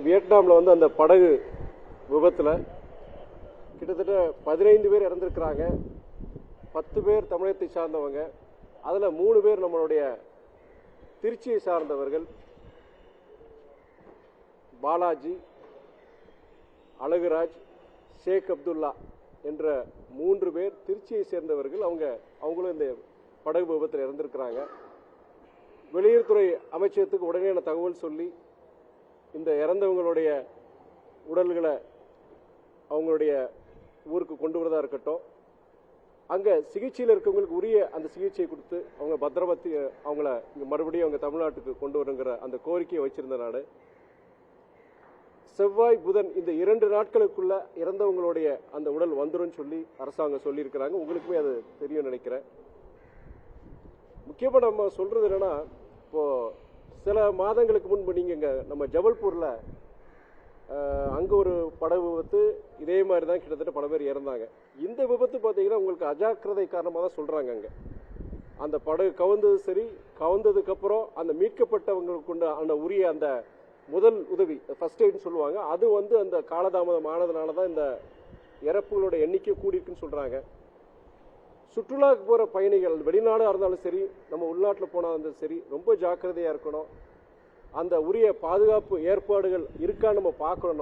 வியட்நாமில் வந்து அந்த படகு விபத்தில் கிட்டத்தட்ட 15 பேர் இறந்திருக்கிறாங்க. 10 பேர் தமிழகத்தை சார்ந்தவங்க. அதில் 3 பேர் நம்மளுடைய திருச்சியை சார்ந்தவர்கள். பாலாஜி, அழகுராஜ், ஷேக் அப்துல்லா என்ற 3 பேர் திருச்சியை சேர்ந்தவர்கள். அவங்களும் இந்த படகு விபத்தில் இறந்திருக்கிறாங்க. வெளியுறவுத்துறை அமைச்சகத்துக்கு உடனே தகவல் சொல்லி இந்த இறந்தவங்களுடைய உடல்களை அவங்களுடைய ஊருக்கு கொண்டு வரதா இருக்கட்டும், அங்கே சிகிச்சையில் இருக்கவங்களுக்கு உரிய அந்த சிகிச்சையை கொடுத்து அவங்க பத்திரமத்தி அவங்கள இங்கே மறுபடியும் அவங்க தமிழ்நாட்டுக்கு கொண்டு வருங்கிற அந்த கோரிக்கையை வச்சிருந்த நாடு. செவ்வாய் புதன் இந்த 2 நாட்களுக்குள்ள இறந்தவங்களுடைய அந்த உடல் வந்துடும் சொல்லி அரசாங்கம் சொல்லியிருக்கிறாங்க. உங்களுக்குமே அது தெரியும் நினைக்கிறேன். முக்கியமாக நம்ம சொல்றது என்னன்னா, இப்போ சில மாதங்களுக்கு முன்பு நீங்க இங்க நம்ம ஜபல்பூர்ல அங்க ஒரு படகு விபத்து இதே மாதிரி தான் கிட்டத்தட்ட பல பேர் இறந்தாங்க. இந்த விபத்து பார்த்தீங்கன்னா உங்களுக்கு அஜாக்கிரதை காரணமாக தான் சொல்றாங்க. அங்க அந்த படகு கவுந்தது சரி, கவுந்ததுக்கு அப்புறம் அந்த மீட்கப்பட்டவங்களுக்கு அந்த உரிய அந்த முதல் உதவி ஃபர்ஸ்ட் எய்ட்னு சொல்லுவாங்க, அது வந்து அந்த காலதாமதம் ஆனதுனால தான் இந்த இறப்புகளோட எண்ணிக்கை கூடியிருக்குன்னு சொல்றாங்க. சுற்றுலாவுக்கு போகிற பயணிகள் வெளிநாடாக இருந்தாலும் சரி, நம்ம உள்நாட்டில் போனாலும் சரி, ரொம்ப ஜாக்கிரதையாக இருக்கணும். அந்த உரிய பாதுகாப்பு ஏற்பாடுகள் இருக்கான்னு நம்ம பார்க்கணும்.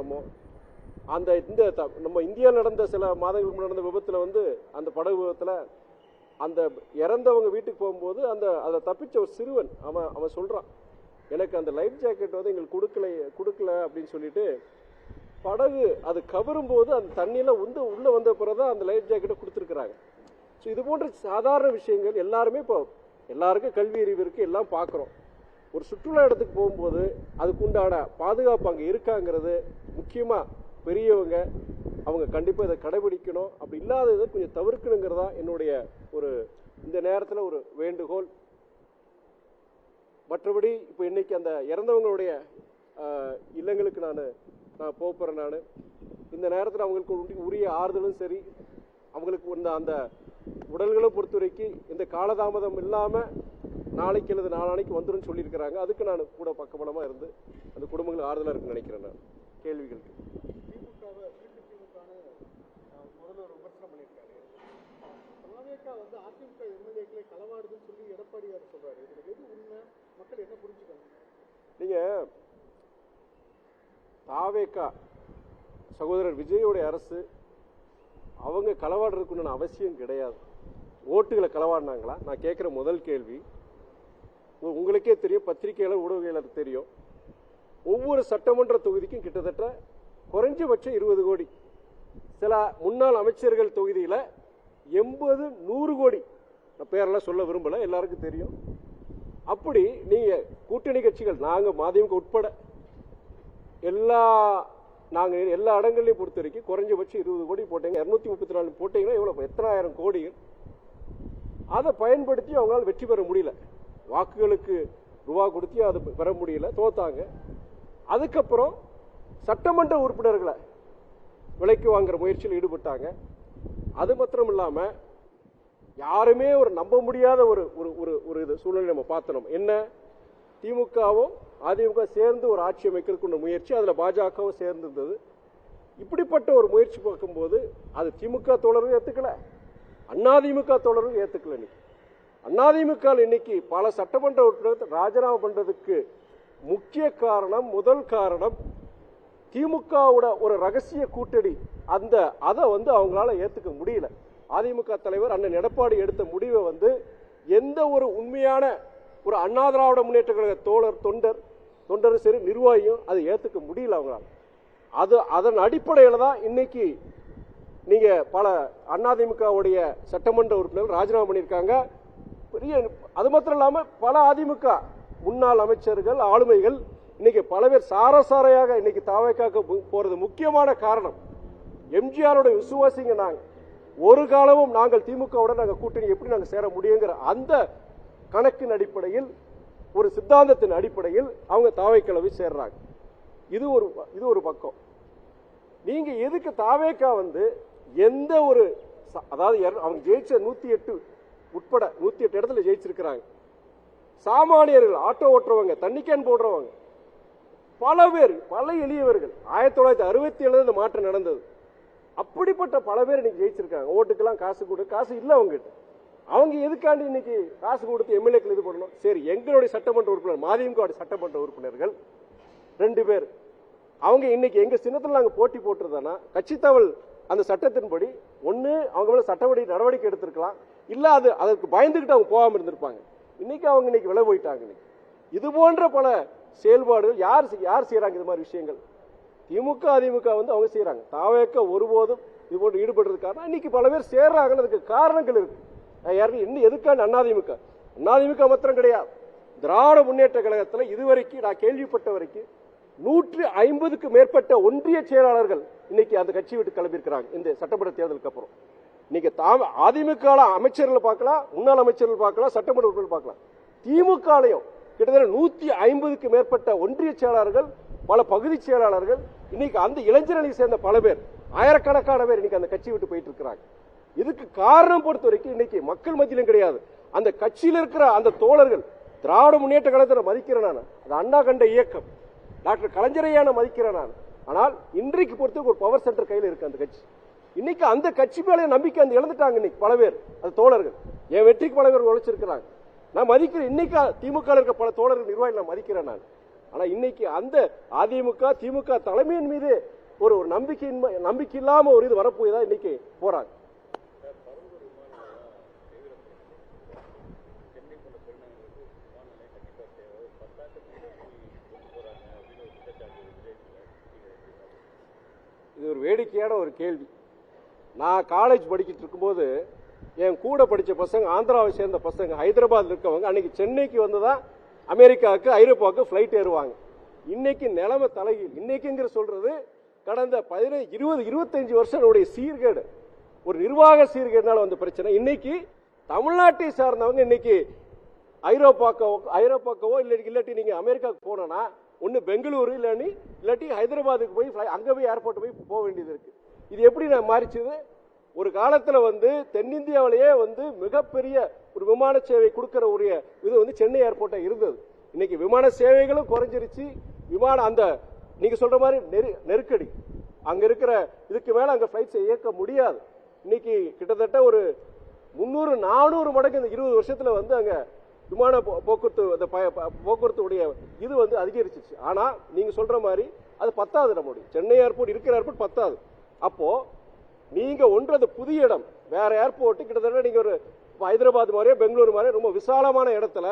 நம்ம இந்தியாவில் நடந்த சில மாதங்களுக்கு முன்னாடி நடந்த விபத்தில் வந்து அந்த படகு விபத்தில் அந்த இறந்தவங்க வீட்டுக்கு போகும்போது அதை தப்பிச்ச ஒரு சிறுவன் அவன் சொல்கிறான், எனக்கு அந்த லைஃப் ஜாக்கெட் வந்து எங்களுக்கு கொடுக்கல அப்படின்னு சொல்லிட்டு படகு அது கவரும் போது அந்த தண்ணியில் உள்ளே வந்த பிறகுதான் அந்த லைஃப் ஜாக்கெட்டை கொடுத்துருக்குறாங்க. ஸோ இது போன்ற சாதாரண விஷயங்கள் எல்லாருமே இப்போ எல்லாருக்கும் கல்வி அறிவு இருக்குது, எல்லாம் பார்க்குறோம். ஒரு சுற்றுலா இடத்துக்கு போகும்போது அதுக்குண்டான பாதுகாப்பு அங்கே இருக்காங்கிறது முக்கியமாக பெரியவங்க அவங்க கண்டிப்பாக இதை கடைபிடிக்கணும். அப்படி இல்லாததை கொஞ்சம் தவிர்க்கணுங்கிறதா என்னுடைய ஒரு இந்த நேரத்தில் ஒரு வேண்டுகோள். மற்றபடி இப்போ இன்னைக்கு அந்த இறந்தவங்களுடைய இல்லங்களுக்கு நான் போகிறேன். நான் இந்த நேரத்தில் அவங்களுக்கு உரிய ஆறுதலும் சரி, அவங்களுக்கு அந்த உடல்களை பொறுத்த வரைக்கும் இந்த காலதாமதம் இல்லாமல் நாளைக்கு அல்லது நாளானைக்கு வந்துடும் சொல்லியிருக்கிறாங்க. அதுக்கு நான் கூட பக்கபலமாக இருந்து அந்த குடும்பங்கள் ஆறுதலாக இருக்குன்னு நினைக்கிறேன். நான் கேள்விகளுக்கு முதல்வர் விமர்சனம் பண்ணியிருக்காரு. தாவேகா வந்து அதிமுக எம்எல்ஏக்களை களவாடுதுன்னு சொல்லி எடப்பாடியார் சொல்றாரு. இதுல எது உண்மை, மக்கள் என்ன புரிஞ்சுக்கணும்? நீங்க தாவேகா சகோதரர் விஜயோடைய அரசு அவங்க களவாடுறதுக்குன்னு அவசியம் கிடையாது. ஓட்டுகளை களவாடினாங்களா நான் கேட்குற முதல் கேள்வி. உங்களுக்கே தெரியும், பத்திரிகையாளர் ஊடகவியலாளர் தெரியும், ஒவ்வொரு சட்டமன்ற தொகுதிக்கும் கிட்டத்தட்ட குறைஞ்சபட்சம் 20 கோடி, சில முன்னாள் அமைச்சர்கள் தொகுதியில் 80-100 கோடி. நான் பேரெல்லாம் சொல்ல விரும்பல, எல்லாருக்கும் தெரியும். அப்படி நீங்க கூட்டணி கட்சிகள் நாங்கள் மதிமுக உட்பட நாங்கள் எல்லா இடங்களையும் பொறுத்த வரைக்கும் குறைஞ்சபட்சம் 20 கோடி போட்டீங்க. 234 போட்டீங்கன்னா எவ்வளோ, எத்தனாயிரம் கோடிகள். அதை பயன்படுத்தி அவங்களால வெற்றி பெற முடியல. வாக்குகளுக்கு ரூபா கொடுத்தியும் அதை பெற முடியல, தோத்தாங்க. அதுக்கப்புறம் சட்டமன்ற உறுப்பினர்களை விலைக்கு வாங்குற முயற்சியில் ஈடுபட்டாங்க. அது மாத்திரம் இல்லாமல் யாருமே ஒரு நம்ப முடியாத ஒரு சூழ்நிலை நம்ம பார்த்தோம். என்ன, திமுகவும் அதிமுக சேர்ந்து ஒரு ஆட்சி அமைக்கிறதுக்கு முயற்சி, அதில் பாஜகவும் சேர்ந்து இருந்தது. இப்படிப்பட்ட ஒரு முயற்சி பார்க்கும்போது அது திமுக தோழரும் ஏற்றுக்கல, அதிமுக தோழரும் ஏற்றுக்கல. அதிமுக இன்னைக்கு பல சட்டமன்ற உறுப்பினர்கள் ராஜினாமா பண்றதுக்கு முக்கிய காரணம், முதல் காரணம் திமுகவோட ஒரு ரகசிய கூட்டணி. அதை வந்து அவங்களால ஏற்றுக்க முடியல. அதிமுக தலைவர் அண்ணன் எடப்பாடி எடுத்த முடிவை வந்து எந்த ஒரு உண்மையான ஒரு அண்ணா திராவிட முன்னேற்ற கழக தொண்டரும் சரி, நிர்வாகியும் அதை ஏற்றுக்க முடியல அவங்களால. அதன் அடிப்படையில் தான் இன்னைக்கு நீங்க பல அதிமுகவுடைய சட்டமன்ற உறுப்பினர்கள் ராஜினாமா பண்ணியிருக்காங்க. அது மாத்திரம் இல்லாம பல அதிமுக முன்னாள் அமைச்சர்கள், ஆளுமைகள் இன்னைக்கு பல பேர் சாரசாரையாக இன்னைக்கு தாவேக்காக்கு போறது முக்கியமான காரணம் எம்ஜிஆரோட விசுவாசிங்க. நாங்க ஒரு காலமும் நாங்கள் திமுகவுடன் நாங்கள் கூட்டணி எப்படி நாங்கள் சேர முடியுங்கிற அந்த கணக்கின் அடிப்படையில், ஒரு சித்தாந்தத்தின் அடிப்படையில் அவங்க தாவேக்கால போய் சேர்றாங்க. இது ஒரு பக்கம். நீங்க எதுக்கு தாவேக்கா வந்து எந்த ஒரு, அதாவது அவங்க ஜெயிச்ச 108 உட்பட 108 இடத்துல ஜெயிச்சிருக்கிறாங்க. சாமானியர்கள், ஆட்டோ ஓட்டுறவங்க, தண்ணி கேன் போடுறவங்க, பல பேர், பல எளியவர்கள் 1967 இந்த மாற்றம் நடந்தது. அப்படிப்பட்ட பல பேர் இன்னைக்கு ஜெயிச்சிருக்காங்க. ஓட்டுக்கெல்லாம் காசு கொடு, காசு இல்லை அவங்ககிட்ட. அவங்க எதுக்காண்டி இன்னைக்கு காசு கொடுத்து எம்எல்ஏக்கள் இது பண்ணணும்? சரி, எங்களுடைய சட்டமன்ற உறுப்பினர், மதிமுக சட்டமன்ற உறுப்பினர்கள் 2 பேர், அவங்க இன்னைக்கு எங்க சின்னத்தில் நாங்கள் போட்டி போட்டிருந்தோம்னா கட்சி தவள் அந்த சட்டத்தின்படி ஒன்று அவங்க மேல சட்டப்படி நடவடிக்கை எடுத்திருக்கலாம், இல்ல அதற்கு பயந்துகிட்டு அவங்க போகாமல் இருந்திருப்பாங்க. இன்னைக்கு அவங்க இன்னைக்கு விலை போயிட்டாங்க. இன்னைக்கு இது போன்ற பல செயல்பாடுகள் யார் செய்யறாங்க? இது மாதிரி விஷயங்கள் திமுக அதிமுக வந்து அவங்க செய்யறாங்க. தாவேக்க ஒருபோதும் இது போன்று ஈடுபடுறதுக்கான இன்னைக்கு பல பேர் சேர்றாங்க. அதுக்கு காரணங்கள் இருக்கு. யாருக்கு இன்னும் எதுக்கான அதிமுக மாத்திரம் கிடையாது, திராவிட முன்னேற்ற கழகத்தில் இதுவரைக்கும் நான் கேள்விப்பட்ட வரைக்கும் 150க்கு மேற்பட்ட ஒன்றிய செயலாளர்கள் இன்னைக்கு அந்த கட்சி விட்டு கிளம்பியிருக்கிறாங்க. இந்த சட்டமன்ற தேர்தலுக்கு அப்புறம் இன்னைக்கு அதிமுக அமைச்சர்கள் பார்க்கலாம், முன்னாள் அமைச்சர்கள் பார்க்கலாம், சட்டமன்ற உறுப்பினர்கள் பார்க்கலாம். திமுகலையும் கிட்டத்தட்ட 150க்கு மேற்பட்ட ஒன்றிய செயலாளர்கள், பல பகுதி செயலாளர்கள், இன்னைக்கு அந்த இளைஞர்களை சேர்ந்த பல பேர், ஆயிரக்கணக்கான பேர் இன்னைக்கு அந்த கட்சி விட்டு போயிட்டு இருக்கிறாங்க. இதுக்கு காரணம் பொறுத்த வரைக்கும் இன்னைக்கு மக்கள் மத்தியிலும் கிடையாது, அந்த கட்சியில் இருக்கிற அந்த தோழர்கள். திராவிட முன்னேற்ற கழகத்தை மதிக்கிறேன் நான், அது அண்ணா கண்ட இயக்கம், டாக்டர் கலைஞரையான மதிக்கிறேன் நான். ஆனால் இன்றைக்கு பொறுத்த ஒரு பவர் சென்டர் கையில் இருக்கு அந்த கட்சி. இன்னைக்கு அந்த கட்சி மேலே நம்பிக்கை அந்த இழந்துட்டாங்க. இன்னைக்கு பல பேர் அந்த தோழர்கள் என் வெற்றிக்கு பல பேர் உழைச்சிருக்கிறாங்க. நான் மதிக்கிறேன். இன்னைக்கு திமுக இருக்க பல தோழர்கள் நிர்வாகிகள் நான் மதிக்கிறேன் நான். ஆனா இன்னைக்கு அந்த அதிமுக திமுக தலைமையின் மீது ஒரு நம்பிக்கை இல்லாம ஒரு இது வரப்போயதான் இன்னைக்கு போறாங்க. இது ஒரு வேடிக்கையான ஒரு கேள்வி. நான் காலேஜ் படிக்கிட்டு இருக்கும்போது என் கூட படித்த பசங்க, ஆந்திராவை சேர்ந்த பசங்க, ஹைதராபாத் இருக்கவங்க அன்னைக்கு சென்னைக்கு வந்துதான் அமெரிக்காவுக்கு ஐரோப்பாவுக்கு ஃபிளைட் ஏறுவாங்க. இன்னைக்கு நிலைமை தலைகீழ். இன்னைக்குங்கிற சொல்றது கடந்த 15, 20, 25 வருஷம் சீர்கேடு, ஒரு நிர்வாக சீர்கேடுனால வந்த பிரச்சனை. இன்னைக்கு தமிழ்நாட்டை சார்ந்தவங்க இன்னைக்கு ஐரோப்பாக்கவோ இல்லாட்டி நீங்க அமெரிக்காவுக்கு போனோம்னா ஒன்னு பெங்களூரு இல்லாட்டி ஹைதராபாத்துக்கு போய் அங்க போய் ஏர்போர்ட் போக வேண்டியது இருக்கு. இது எப்படி மாறிச்சது? ஒரு காலத்துல தென்னிந்தியாவிலேயே மிகப்பெரிய ஒரு விமான சேவை கொடுக்கிற ஒரு இது சென்னை ஏர்போர்ட்டா இருந்தது. இன்னைக்கு விமான சேவைகளும் குறைஞ்சிருச்சு. அந்த நீங்க சொல்ற மாதிரி நெருக்கடி அங்க இருக்கிற இதுக்கு மேல அங்க பிளைட்ஸ் இயக்க முடியாது. இன்னைக்கு கிட்டத்தட்ட ஒரு 300-400 மடங்கு இந்த 20 வருஷத்துல அங்க விமான போக்குவரத்துடைய இது அதிகரிச்சிச்சு. ஆனா நீங்க சொல்ற மாதிரி அது பத்தாது. நம்முடைய சென்னை ஏர்போர்ட் இருக்கிற ஏர்போர்ட் பத்தாது. அப்போ நீங்க அது புதிய இடம், வேற ஏர்போர்ட் கிட்டத்தட்ட நீங்க ஒரு ஹைதராபாத் மாதிரியோ பெங்களூரு மாதிரியோ ரொம்ப விசாலமான இடத்துல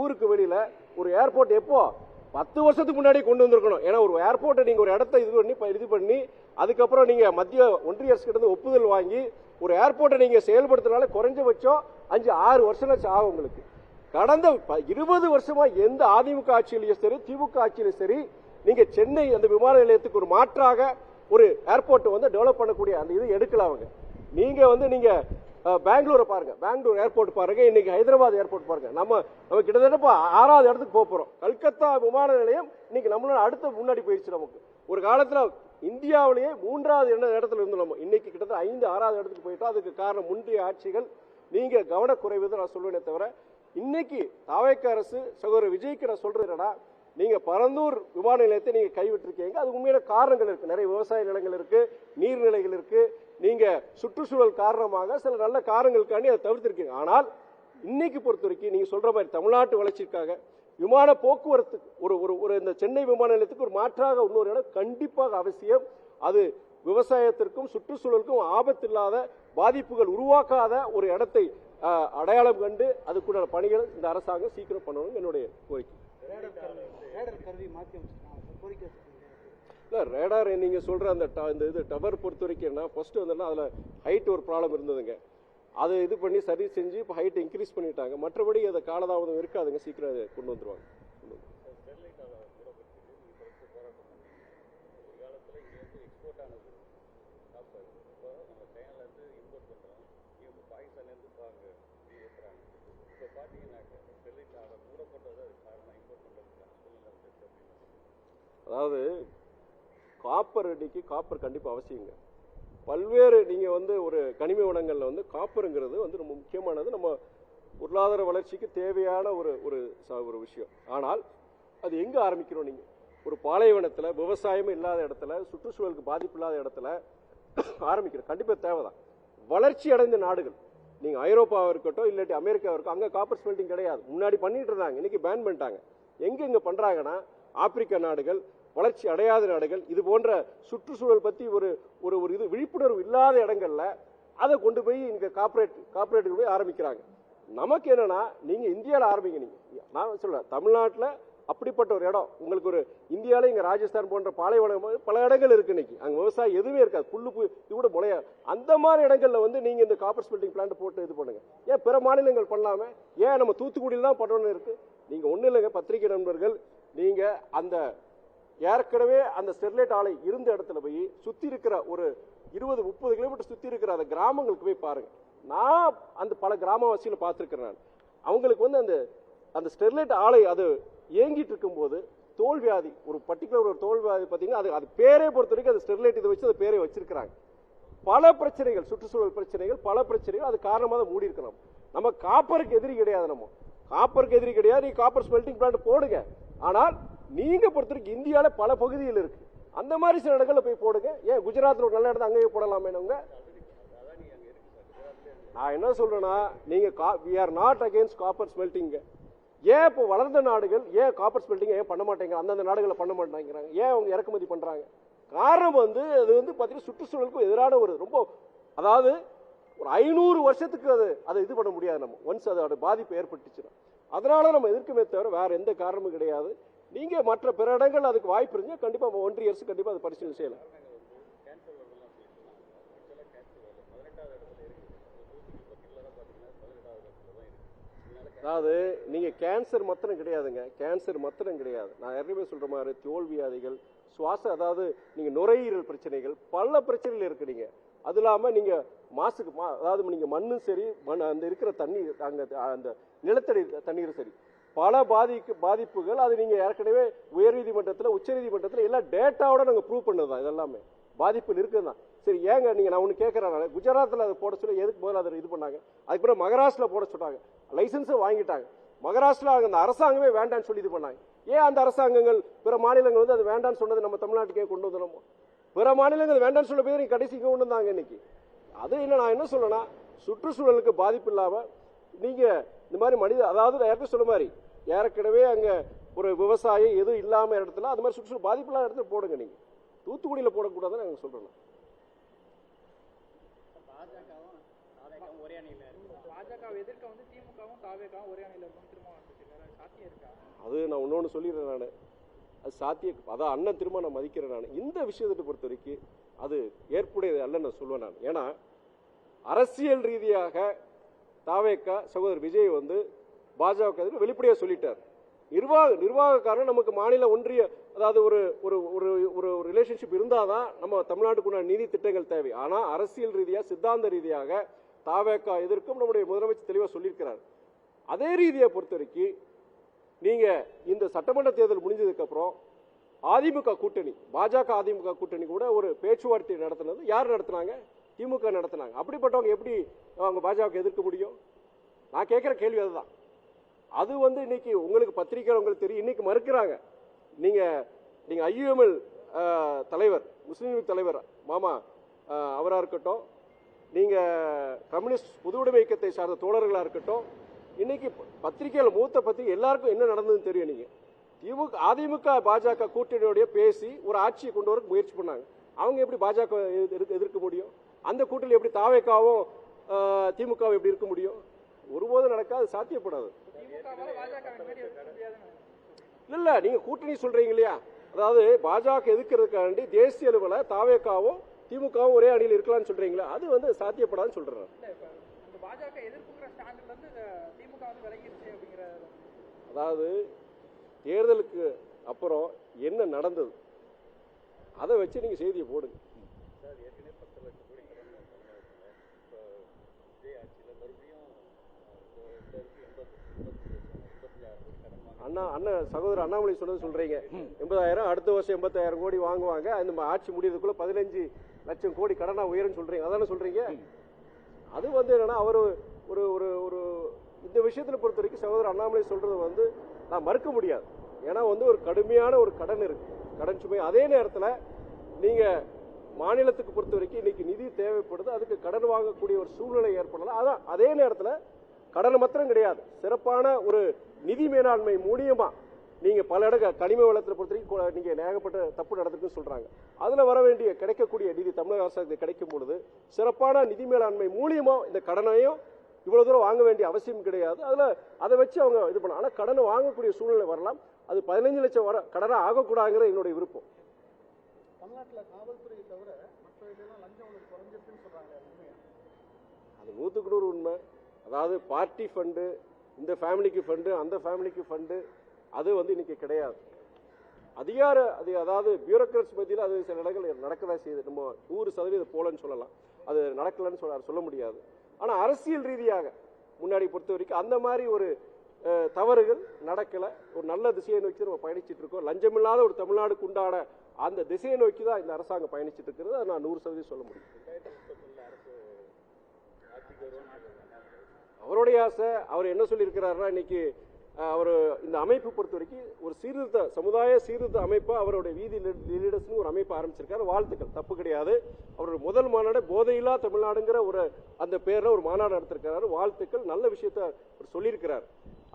ஊருக்கு வெளியில ஒரு ஏர்போர்ட் எப்போ 10 வருஷத்துக்கு முன்னாடி கொண்டு வந்திருக்கணும். ஏன்னா ஒரு ஏர்போர்ட்டை நீங்க ஒரு இடத்த இது பண்ணி அதுக்கப்புறம் நீங்க மத்திய ஒன்றிய அரசு கிட்ட ஒப்புதல் வாங்கி ஒரு ஏர்போர்ட்டை நீங்க செயல்படுத்தினால குறைஞ்சபட்சம் 5-6 வருஷம் ஆகும் உங்களுக்கு. கடந்த 20 வருஷமா எந்த அதிமுக ஆட்சியிலையும் சரி திமுக ஆட்சியிலும் சரி நீங்க சென்னை அந்த விமான நிலையத்துக்கு ஒரு மாற்றாக ஒரு ஏர்போர்ட் டெவலப் பண்ணக்கூடிய அந்த இது எடுக்கல அவங்க. நீங்க பெங்களூரை பாருங்க, பெங்களூர் ஏர்போர்ட் பாருங்க, இன்னைக்கு ஹைதராபாத் ஏர்போர்ட் பாருங்க. நம்ம கிட்டத்தட்ட 6வது இடத்துக்கு போறோம். கல்கத்தா விமான நிலையம் இன்னைக்கு நம்மளோட அடுத்த முன்னாடி போயிடுச்சு. நமக்கு ஒரு காலத்துல இந்தியாவிலேயே 3வது இடத்துல இருந்தோம். நம்ம இன்னைக்கு கிட்டத்தட்ட 5-6வது இடத்துக்கு போயிட்டோம். அதுக்கு காரணம் முந்தைய ஆட்சிகள். நீங்க கவனக்குறைவு நான் சொல்லுவேனே தவிர இன்னைக்கு தாவேக்க அரசு சகோதரர் விஜய்க்கு நான் சொல்றேன்டா, நீங்க பரந்தூர் விமான நிலையத்தை நீங்க கைவிட்டிருக்கீங்க. அது உண்மையான காரணங்கள் இருக்கு. நிறைய விவசாய நிலங்கள் இருக்கு, நீர்நிலைகள் இருக்கு. நீங்க சுற்றுச்சூழல் காரணமாக சில நல்ல காரணங்களுக்காண்டி அதை தவிர்த்திருக்கீங்க. ஆனால் இன்னைக்கு பொறுத்த வரைக்கும் நீங்க சொல்ற மாதிரி தமிழ்நாட்டு வளர்ச்சிக்காக விமான போக்குவரத்து ஒரு இந்த சென்னை விமான நிலையத்துக்கு ஒரு மாற்றாக இன்னொரு இடம் கண்டிப்பாக அவசியம். அது விவசாயத்திற்கும் சுற்றுச்சூழலுக்கும் ஆபத்தில்லாத பாதிப்புகள் உருவாக்காத ஒரு இடத்தை அடையாளம் கண்டு அதுக்குள்ள பணிகள் இந்த அரசாங்கம் சீக்கிரம் பண்ணணும் என்னுடைய கோரிக்கை. ரேடார் நீங்க சொல்ற அந்த இது டவர் பொறுத்த வரைக்கும் ஃபர்ஸ்ட் அதுல ஹைட் ஒரு ப்ராப்ளம் இருந்ததுங்க. அதை இது பண்ணி சரி செஞ்சு இப்போ ஹைட் இன்க்ரீஸ் பண்ணிட்டாங்க. மற்றபடி அதை காலதாமதம் இருக்காதுங்க, சீக்கிரம் அதை கொண்டு வந்துருவாங்க. அதாவது காப்பர் கண்டிப்பா அவசியங்க. பல்வேறு நீங்க ஒரு கனிம வளங்கள்ல காப்பருங்கிறது ரொம்ப முக்கியமானது. நம்ம பொருளாதார வளர்ச்சிக்கு தேவையான ஒரு விஷயம். ஆனால் அது எங்க ஆரம்பிக்கிறோம்? நீங்க ஒரு பாலைவனத்தில் விவசாயமும் இல்லாத இடத்துல, சுற்றுச்சூழலுக்கு பாதிப்பு இல்லாத இடத்துல ஆரம்பிக்கிறோம். கண்டிப்பாக தேவைதான். வளர்ச்சி அடைந்த நாடுகள், நீங்க ஐரோப்பாவா இருக்கட்டும் இல்லாட்டி அமெரிக்காவா இருக்கட்டும், அங்க காப்பர் ஸ்மெல்டிங் கிடையாது. முன்னாடி பண்ணிட்டு இருந்தாங்க, இன்னைக்கு பேன் பண்ணிட்டாங்க. எங்க பண்றாங்கன்னா ஆப்பிரிக்கா நாடுகள், வளர்ச்சி அடையாத நாடுகள், இது போன்ற சுற்றுச்சூழல் பத்தி ஒரு ஒரு ஒரு இது விழிப்புணர்வு இல்லாத இடங்கள்ல அதை கொண்டு போய் இங்க கார்பரேட்டுக்கு போய் ஆரம்பிக்கிறாங்க. நமக்கு என்னன்னா, நீங்க இந்தியாவில் ஆரம்பிங்க. நீங்க நான் சொல்றேன், தமிழ்நாட்டில் அப்படிப்பட்ட ஒரு இடம் உங்களுக்கு ஒரு இந்தியாவில இங்க ராஜஸ்தான் போன்ற பாலைவனம் பல இடங்கள் இருக்கு. இன்னைக்கு அங்க விவசாயம் எதுவுமே இருக்காது, புல்லு இது கூட முளையா. அந்த மாதிரி இடங்கள்ல வந்து நீங்க இந்த காப்பர் ஸ்மெல்டிங் பிளான்ட் போட்டு இது பண்ணுங்க. ஏன் பிற மாநிலங்கள் பண்ணலாமே? ஏன் நம்ம தூத்துக்குடியில் தான் பண்ணணும்னு இருக்கு? நீங்க ஒண்ணு இல்லைங்க பத்திரிகை நண்பர்கள், நீங்க அந்த ஏற்கனவே அந்த ஸ்டெர்லைட் ஆலை இருந்த இடத்துல போய் சுத்தி இருக்கிற ஒரு 20-30 கிலோமீட்டர் சுத்தி இருக்கிற அந்த கிராமங்களுக்கு போய் பாருங்க. நான் அந்த பல கிராமவாசிகளை பார்த்திருக்கிறேன். அவங்களுக்கு வந்து அந்த அந்த ஸ்டெர்லைட் ஆலை அது இயங்கிட்டு இருக்கும்போது தோல்வியாதி, ஒரு பர்டிகுலர் ஒரு தோல்வியாதி பார்த்தீங்கன்னா அது பேரே பொறுத்த வரைக்கும் அந்த ஸ்டெர்லைட் இதை வச்சு அது பேரே வச்சிருக்கிறாங்க. பல பிரச்சனைகள், சுற்றுச்சூழல் பிரச்சனைகள், பல பிரச்சனைகள் அது காரணமாக மூடி இருக்கணும். நம்ம காப்பருக்கு எதிரி கிடையாது, நம்ம காப்பருக்கு எதிரி கிடையாது. நீங்க காப்பர் ஸ்மெல்டிங் பிளான்ட் போடுங்க. ஆனால் நீங்க பொறுத்த வரைக்கும் இந்தியாவில் பல பகுதியில் இருக்கு, அந்த மாதிரி சில இடங்கள்ல போய் போடுங்க. ஏன் குஜராத்தில் ஒரு நல்ல இடத்த அங்கேயே போடலாமே? நான் என்ன சொல்றேன்னா, நீங்க we are not against copper smelting. ஏன் இப்போ வளர்ந்த நாடுகள் ஏன் காப்பர் ஸ்மெல்டிங் ஏன் பண்ண மாட்டேங்க? அந்தந்த நாடுகளை பண்ண மாட்டேங்கிறாங்க. ஏன் அவங்க இறக்குமதி பண்றாங்க? காரணம் வந்து அது வந்து பார்த்தீங்கன்னா சுற்றுச்சூழலுக்கு எதிரான ஒரு ரொம்ப, அதாவது ஒரு 500 வருஷத்துக்கு அதை இது பண்ண முடியாது நம்ம, ஒன்ஸ் அதோட பாதிப்பு ஏற்பட்டுச்சுன்னா. அதனால நம்ம எதிர்க்குமே தவிர வேற எந்த காரணமும் கிடையாது. நீங்க மற்ற பிற இடங்கள் அதுக்கு வாய்ப்பு இருந்தால் கண்டிப்பா 1 இயர்ஸ் கண்டிப்பா அதை பரிசீலனை செய்யலாம். அதாவது நீங்க கேன்சர் மாத்திரம் கிடையாதுங்க, கேன்சர் மாத்திரம் கிடையாது. நான் ஏற்கனவே சொல்ற மாதிரி தோல்வியாதிகள், சுவாச, அதாவது நீங்க நுரையீரல் பிரச்சனைகள், பல பிரச்சனைகள் இருக்கு. நீங்க அது இல்லாம நீங்க மாசுக்கு அதாவது நீங்க மண்ணும் சரி, அந்த இருக்கிற தண்ணீர், அங்க அந்த நிலத்தடி தண்ணீரும் சரி, பல பாதிப்புகள். அது நீங்க ஏற்கனவே உயர்நீதிமன்றத்தில், உச்ச நீதிமன்றத்தில் எல்லா டேட்டாவோட நாங்க ப்ரூவ் பண்ணதுதான். இதெல்லாமே பாதிப்பு இருக்குதான். சரி, ஏங்க நீங்க நான் ஒண்ணு கேட்கறேன், குஜராத்தில் அதை போட சொல்லி எதுக்கு முதல்ல அதை இது பண்ணாங்க? அதுக்கப்புறம் மகாராஷ்டிரா போட சொன்னாங்க, லைசன்ஸை வாங்கிட்டாங்க. மகாராஷ்டிரா அந்த அரசாங்கமே வேண்டான்னு சொல்லி இது பண்ணாங்க. ஏன் அந்த அரசாங்கங்கள் பிற மாநிலங்கள் வந்து அது வேண்டான்னு சொன்னது நம்ம தமிழ்நாட்டுக்கே கொண்டு வந்துடும்? பிற மாநிலங்கள் வேண்டான்னு சொல்ல போய் நீங்க கடைசிக்கு கொண்டு வந்தாங்க இன்னைக்கு. அது இல்லை, நான் என்ன சொல்லனா, சுற்றுச்சூழலுக்கு பாதிப்பு இல்லாம நீங்க இந்த மாதிரி அதாவது ஏற்கனவே சொல்ல மாதிரி ஏற்கனவே அங்க ஒரு விவசாயம் எதுவும் இல்லாம இடத்துல அது மாதிரி சுற்றுச்சூழல் பாதிப்பு இல்லாத இடத்துல போடுங்க. நீங்க தூத்துக்குடியில போடக்கூடாதுன்னு நாங்க சொல்றோம். அது நான் இன்னொன்னு சொல்லிடுறேன், நான் அது அதான் அண்ணன் திரும்ப நான் மதிக்கிறேன். நான் இந்த விஷயத்தை பொறுத்த வரைக்கும் அது ஏற்புடையது அல்ல நான் சொல்லுவேன். நான் ஏன்னா அரசியல் ரீதியாக தாவேகா சகோதரர் விஜய் வந்து பாஜக வெளிப்படையா சொல்லிட்டார். நிர்வாகக்காரன் நமக்கு மாநில ஒன்றிய, அதாவது ஒரு ஒரு ஒரு ரிலேஷன்ஷிப் இருந்தாதான் நம்ம தமிழ்நாட்டுக்குள்ள நீதி திட்டங்கள் தேவை. ஆனா அரசியல் ரீதியா, சித்தாந்த ரீதியாக தாவேகா எதிர்க்கும் நம்முடைய முதலமைச்சர் தெளிவா சொல்லியிருக்கிறார். அதே ரீதியை பொறுத்த வரைக்கும் நீங்க இந்த சட்டமன்ற தேர்தல் முடிஞ்சதுக்கு அப்புறம் அதிமுக கூட்டணி, பாஜக அதிமுக கூட்டணி கூட ஒரு பேச்சுவார்த்தை நடத்தினது யார் நடத்தினாங்க? திமுக நடத்தினாங்க. அப்படிப்பட்டவங்க எப்படி அவங்க பாஜக எதிர்க்க முடியும்? நான் கேட்கிற கேள்வி அதுதான். அது வந்து இன்னைக்கு உங்களுக்கு பத்திரிகை உங்களுக்கு தெரியும், இன்னைக்கு மறுக்கிறாங்க. நீங்க IUML தலைவர், முஸ்லீம் லீக் தலைவர் மாமா அவரா இருக்கட்டும், நீங்க கம்யூனிஸ்ட் பொது உடைமை இயக்கத்தை சார்ந்த தோழர்களா இருக்கட்டும், இன்னைக்கு பத்திரிகையில் மூத்த பத்திரிகை எல்லாருக்கும் என்ன நடந்ததுன்னு தெரியும். நீங்க அதிமுக பாஜக கூட்டணியோட பேசி ஒரு ஆட்சியை கொண்டு வர முயற்சி பண்ணாங்க. அவங்க எப்படி பாஜக எதிர்க்க முடியும்? அந்த கூட்டணி எப்படி தாவேகாவும் திமுகவும் எப்படி இருக்க முடியும்? ஒருபோதும் நடக்காது, சாத்தியப்படாது. இல்ல நீங்க கூட்டணி சொல்றீங்க இல்லையா, அதாவது பாஜக எதிர்க்கிறதுக்காண்டி தேசிய அளவில் தாவேகாவும் திமுகவும் ஒரே அணியில் இருக்கலாம்னு சொல்றீங்களா? அது வந்து சாத்தியப்படாதுன்னு சொல்றேன். அதாவது தேர்தலுக்கு அப்புறம் என்ன நடந்தது அதை வச்சு நீங்க செய்தியை போடுங்க. அண்ணன் சகோதரர் அண்ணாமலை சொன்னது சொல்றீங்க, 80,000 அடுத்த வருஷம் 85,000 கோடி வாங்குவாங்க, இந்த ஆட்சி முடியறதுக்குள்ள 15 லட்சம் கோடி கடனா உயரும் சொல்றீங்க, அதான சொல்றீங்க? அது வந்து என்னன்னா அவர் ஒரு ஒரு ஒரு இந்த விஷயத்துல பொறுத்த வரைக்கும் சகோதரர் அண்ணாமலை சொல்றது வந்து நான் மறுக்க முடியாது. ஏன்னா வந்து ஒரு கடுமையான ஒரு கடன் இருக்கு, கடன் சுமை. அதே நேரத்தில் நீங்க மாநிலத்துக்கு பொறுத்த வரைக்கும் இன்னைக்கு நிதி தேவைப்படுது, அதுக்கு கடன் வாங்கக்கூடிய ஒரு சூழ்நிலை ஏற்படலாம். அதான் அதே நேரத்தில் கடன் மாத்திரம் கிடையாது, சிறப்பான ஒரு நிதி மேலாண்மை மூலியமா நீங்க பல கனிம வளத்தை பொறுத்த வரைக்கும் நீங்க ஏகப்பட்ட தப்பு நடந்திருக்குன்னு சொல்றாங்க. அதுல வர வேண்டிய கிடைக்கக்கூடிய நிதி தமிழக அரசுக்கு கிடைக்கும் பொழுது சிறப்பான நிதி மேலாண்மை மூலியமா இந்த கடனையும் இவ்வளவு தூரம் வாங்க வேண்டிய அவசியம் கிடையாது. அதுல அதை வச்சு அவங்க இது பண்ண, ஆனா கடனை வாங்கக்கூடிய சூழ்நிலை வரலாம். அது 15 லட்சம் வர கடனை ஆகக்கூடாதுங்கிற என்னுடைய விருப்பம். தமிழ்நாட்டில் காவல்துறையை தவிர மற்ற இதெல்லாம் லஞ்சம் உங்களுக்கு குறைஞ்சிருக்குன்னு சொல்றாங்க, அது 100% உண்மை. அதாவது பார்ட்டி ஃபண்டு, இந்த ஃபேமிலிக்கு ஃபண்டு, அந்த ஃபேமிலிக்கு ஃபண்டு, அது வந்து இன்னைக்கு கிடையாது. அதாவது பியூரோக்ராட்ஸ் மத்தியில் அது சில இடங்கள் நடக்கதான் செய்யுது. நம்ம 100% போலன்னு சொல்லலாம், அது நடக்கலன்னு சொல்ல முடியாது. ஆனா அரசியல் ரீதியாக முன்னாடி பொறுத்த வரைக்கும் அந்த மாதிரி ஒரு தவறுகள் நடக்கல. ஒரு நல்ல திசையை நோக்கி நம்ம பயணிச்சுட்டு இருக்கோம். லஞ்சமில்லாத ஒரு தமிழ்நாடுக்கு உண்டான அந்த திசையை நோக்கி தான் இந்த அரசாங்கம் பயணிச்சுட்டு இருக்கிறது. அதை நான் 100% சொல்ல முடியும். அவருடைய ஆசை. அவர் என்ன சொல்லியிருக்கிறாருன்னா, இன்னைக்கு அவர் இந்த அமைப்பு பொறுத்த வரைக்கும் ஒரு சீர்திருத்த சமுதாய சீர்திருத்த அமைப்பா அவருடைய வீதி லீடர்ஸ் ஒரு அமைப்பு ஆரம்பிச்சிருக்காரு. வாழ்த்துக்கள், தப்பு கிடையாது. அவருடைய முதல் மாநாடு போதையில்லா தமிழ்நாடுங்கிற ஒரு அந்த பேர்ல ஒரு மாநாடு நடத்திருக்கிறாரு. வாழ்த்துக்கள், நல்ல விஷயத்த அவர் சொல்லியிருக்கிறார்.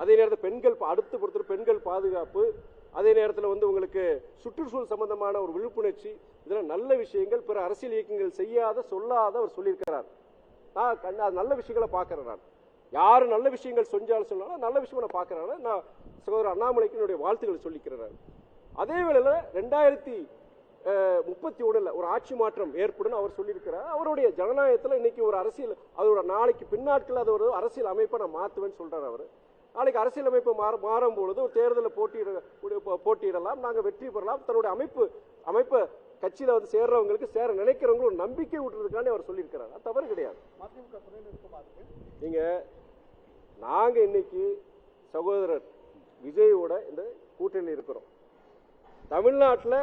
அதே நேரத்தில் பெண்கள் அடுத்து பொறுத்தவரை பெண்கள் பாதுகாப்பு, அதே நேரத்தில் வந்து உங்களுக்கு சுற்றுச்சூழல் சம்பந்தமான ஒரு விழிப்புணர்ச்சி, இதெல்லாம் நல்ல விஷயங்கள். பிற அரசியல் இயக்கங்கள் செய்யாத சொல்லாத அவர் சொல்லியிருக்கிறார். நான் நல்ல விஷயங்களை பார்க்கிறேன். நான் யாரு நல்ல விஷயங்கள் செஞ்சாலும் சொன்னாலும் நல்ல விஷயம் நான் பார்க்கிறேன். நான் சகோதரர் அண்ணாமலைக்கு என்னுடைய வாழ்த்துக்களை சொல்லிக்கிறேன். அதே வேளையில 2031 ஒரு ஆட்சி மாற்றம் ஏற்படும் அவர் சொல்லியிருக்கிறார். அவருடைய ஜனநாயகத்தில் இன்னைக்கு ஒரு அரசியல், அதோட நாளைக்கு பின்னாட்கள் அது ஒரு அரசியல் அமைப்பை நான் மாற்றுவேன்னு சொல்றாரு அவர். நாளைக்கு அரசியல் அமைப்பு மாறும் பொழுது ஒரு தேர்தலில் போட்டியிடலாம், நாங்கள் வெற்றி பெறலாம். தன்னுடைய அமைப்பை கட்சியில வந்து சேர்றவங்களுக்கு சேர நினைக்கிறவங்க ஒரு நம்பிக்கை விட்டுறதுக்காண்டி அவர் சொல்லியிருக்கிறார். அது தவறு கிடையாது. நீங்க நாங்க இன்னைக்கு சகோதரர் விஜயோட இந்த கூட்டணியில் இருக்கிறோம். தமிழ்நாட்டில்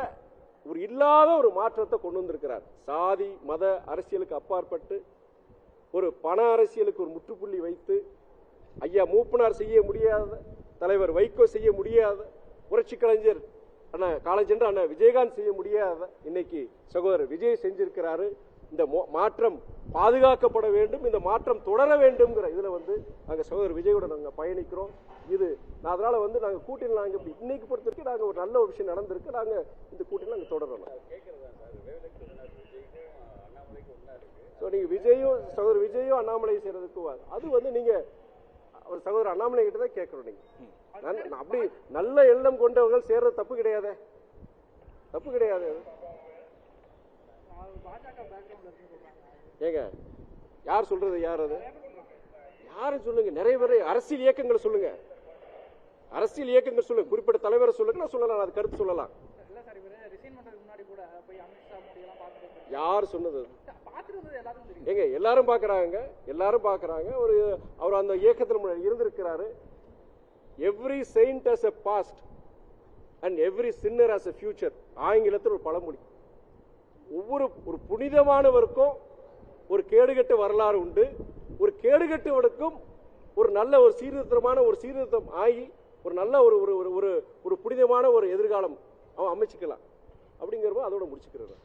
ஒரு இல்லாத ஒரு மாற்றத்தை கொண்டு வந்திருக்கிறார். சாதி மத அரசியலுக்கு அப்பாற்பட்டு ஒரு பண அரசியலுக்கு ஒரு முற்றுப்புள்ளி வைத்து, ஐயா மூப்பனார் செய்ய முடியாத, தலைவர் வைகோ செய்ய முடியாத, புரட்சி கலைஞர் காலஞ்சென்று அண்ணா விஜயகாந்த் செய்ய முடியாத இன்னைக்கு சகோதரர் விஜய் செஞ்சிருக்கிறாரு. இந்த மாற்றம் பாதுகாக்கப்பட வேண்டும், இந்த மாற்றம் தொடர வேண்டும்ங்கிற இதுல வந்து நாங்க சகோதரர் விஜயோட நாங்க பயணிக்கிறோம். இது அதனால வந்து நாங்க கூட்டணி நாங்க இன்னைக்கு பொறுத்த வரைக்கும் நாங்க ஒரு நல்ல ஒரு விஷயம் நடந்திருக்கு. நாங்க இந்த கூட்டணி நாங்க தொடரணும். நீங்க விஜயும் சகோதரர் விஜயும் அண்ணாமலை செய்யறதுக்கு அது வந்து நீங்க அவர் சகோதரர் அண்ணாமலை கிட்ட தான் கேட்கணும். நீங்க அப்படி நல்ல எண்ணம் கொண்டவர்கள் சேர்றது தப்பு கிடையாது, தப்பு கிடையாது. ஏங்க யார் சொல்றது, யார் அது யாரும் சொல்லுங்க. நிறைய பேர் அரசியல் இயக்கங்கள் சொல்லுங்க, அரசியல் இயக்கங்கள் சொல்லுங்க, குறிப்பிட்ட தலைவரை சொல்லுங்க, நான் சொல்லலாம், அது கருத்து சொல்லலாம். யார் சொன்னது? ஏங்க எல்லாரும் பாக்குறாங்க, எல்லாரும் பாக்குறாங்க. அவர் அந்த இயக்கத்தில் இருந்திருக்கிறாரு. Every Saint has a past and every sinner has a future. ஆங்கிலத்தில் ஒரு பழமொழி. ஒவ்வொரு ஒரு புனிதமானவருக்கும் ஒரு கேடுகட்ட வரலாறு உண்டு. ஒரு கேடுகட்டவனுக்கும் ஒரு நல்ல ஒரு சீர்திருத்தமான ஒரு சீர்திருத்தம் ஆகி ஒரு நல்ல ஒரு புனிதமான ஒரு எதிர்காலம் அவன் அமைச்சுக்கலாம். அப்படிங்கிறப்ப அதோட முடிச்சுக்கிறார்.